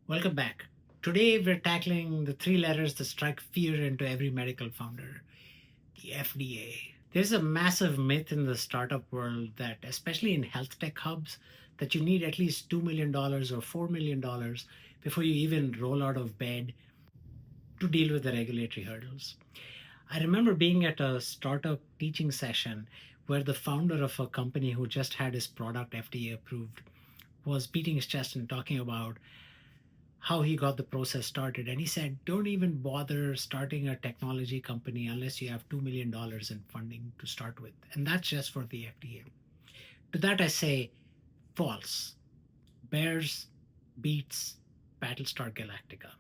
Welcome back. Today we're tackling the three letters that strike fear into every medical founder, the FDA. There's a massive myth in the startup world that, especially in health tech hubs, that you need at least $2 million or $4 million before you even roll out of bed to deal with the regulatory hurdles. I remember being at a startup teaching session where the founder of a company who just had his product FDA approved was beating his chest and talking about how he got the process started. And he said, don't even bother starting a technology company unless you have $2 million in funding to start with. And that's just for the FDA. To that, I say, false. Bears beats Battlestar Galactica.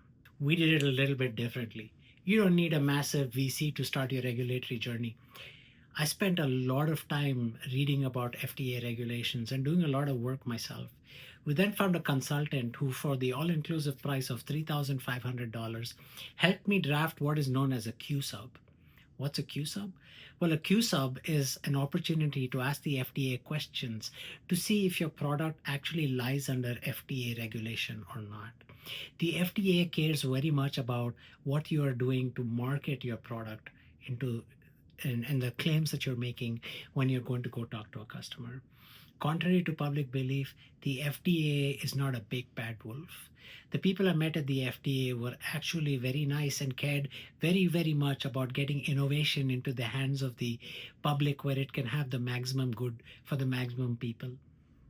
We did it a little bit differently. You don't need a massive VC to start your regulatory journey. I spent a lot of time reading about FDA regulations and doing a lot of work myself. We then found a consultant who, for the all inclusive price of $3,500, helped me draft what is known as a Q sub. What's a Q sub? Well, a Q sub is an opportunity to ask the FDA questions to see if your product actually lies under FDA regulation or not. The FDA cares very much about what you are doing to market your product into and the claims that you're making when you're going to go talk to a customer. Contrary to public belief, the FDA is not a big bad wolf. The people I met at the FDA were actually very nice and cared very, very much about getting innovation into the hands of the public where it can have the maximum good for the maximum people.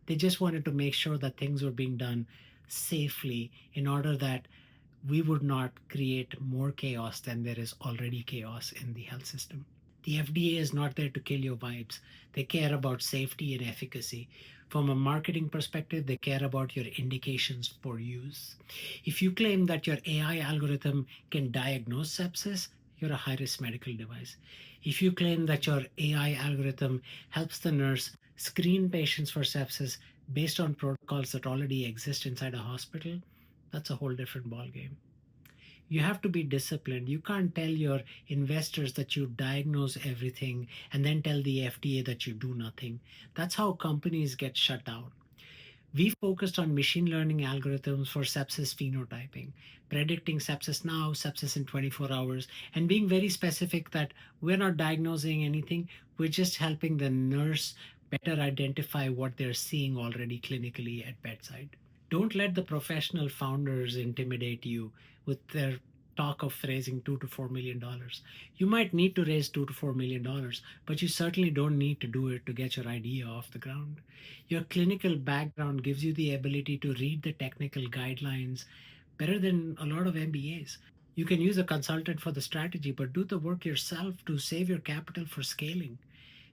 They just wanted to make sure that things were being done safely in order that we would not create more chaos than there is already chaos in the health system. The FDA is not there to kill your vibes. They care about safety and efficacy. From a marketing perspective, they care about your indications for use. If you claim that your AI algorithm can diagnose sepsis, you're a high risk medical device. If you claim that your AI algorithm helps the nurse screen patients for sepsis based on protocols that already exist inside a hospital, that's a whole different ballgame. You have to be disciplined. You can't tell your investors that you diagnose everything and then tell the FDA that you do nothing. That's how companies get shut down. We focused on machine learning algorithms for sepsis phenotyping, predicting sepsis now, sepsis in 24 hours, and being very specific that we're not diagnosing anything. We're just helping the nurse better identify what they're seeing already clinically at bedside. Don't let the professional founders intimidate you with their talk of raising $2 to $4 million. You might need to raise $2 to $4 million, but you certainly don't need to do it to get your idea off the ground. Your clinical background gives you the ability to read the technical guidelines better than a lot of MBAs. You can use a consultant for the strategy, but do the work yourself to save your capital for scaling.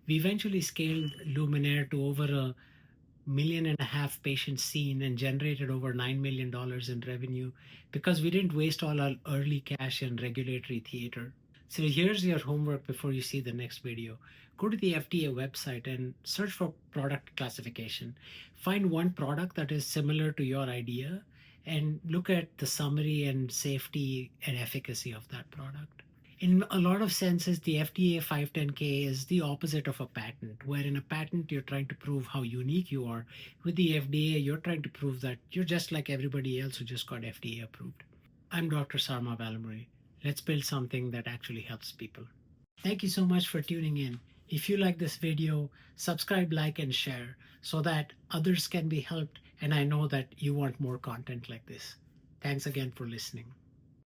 We eventually scaled Luminare to over a million and a half patients seen and generated over $9 million in revenue because we didn't waste all our early cash in regulatory theater. So here's your homework before you see the next video. Go to the FDA website and search for product classification. Find one product that is similar to your idea and look at the summary and safety and efficacy of that product. In a lot of senses, the FDA 510K is the opposite of a patent, where in a patent you're trying to prove how unique you are. With the FDA, you're trying to prove that you're just like everybody else who just got FDA approved. I'm Dr. Sarma Balamuri. Let's build something that actually helps people. Thank you so much for tuning in. If you like this video, subscribe, like, and share so that others can be helped. And I know that you want more content like this. Thanks again for listening.